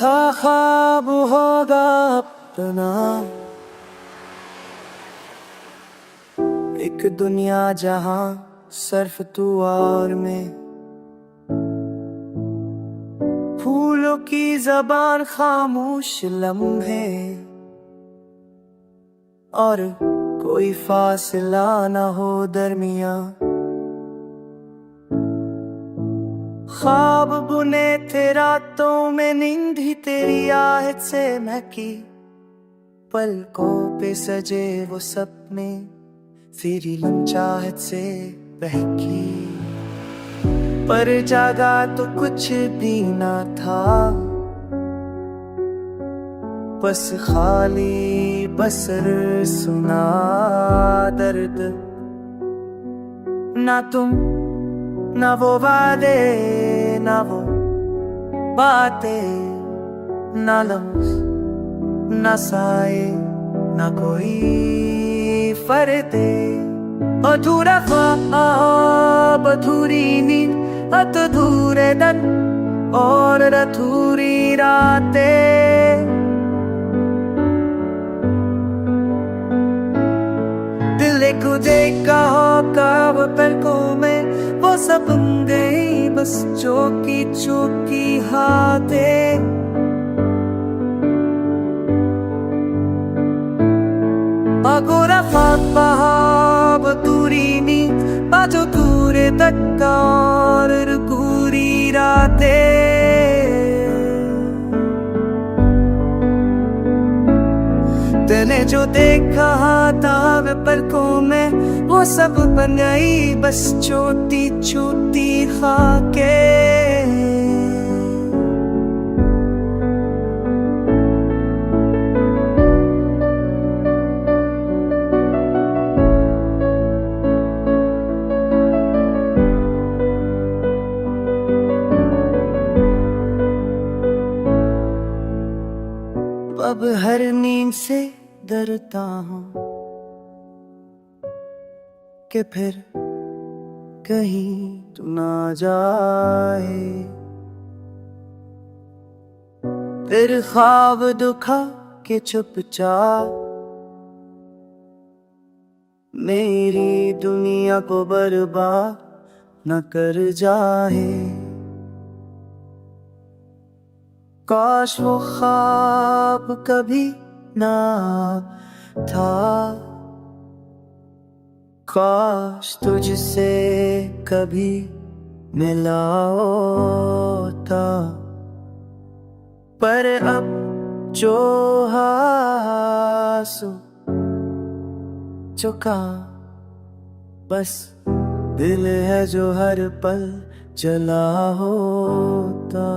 था ख्वाब होगा अपना, एक दुनिया जहां सिर्फ तू और मैं, फूलों की ज़बान खामोश लम्हे और कोई फासला ना हो दरमिया। ख्वाब बुने थे रातों में, नींद ही तेरी आहट से महकी, पलकों पे सजे वो सपने तेरी ललचाहट से बहकी। पर जागा तो कुछ भी ना था, बस खाली बसर सुना दर्द। ना तुम ना वो वादे ना वो बातें, ना लम्स ना साए ना कोई फरते। अधूरा ख्वाब अधूरी नींद, अधूरे दिन और अधूरी रातें। दिल को देखा हो कब पलकों में, वो सब बन गई बस चौकी चौकी हाथें। अगोरा ख्वाब अधूरी नींद, बाजो दूरे तक और पूरी रातें। तूने जो देखा था वे पलकों में, वो सब बन गई बस छोटी छोटी खाकें। अब हर नींद से डरता हूँ कि फिर कहीं तू ना जाए, फिर ख्वाब दुखा के चुपचाप मेरी दुनिया को बर्बाद न कर जाए। काश वो ख्वाब कभी ना था, काश तुझसे कभी मिला होता। पर अब जो आंसू चुका, बस दिल है जो हर पल जला होता।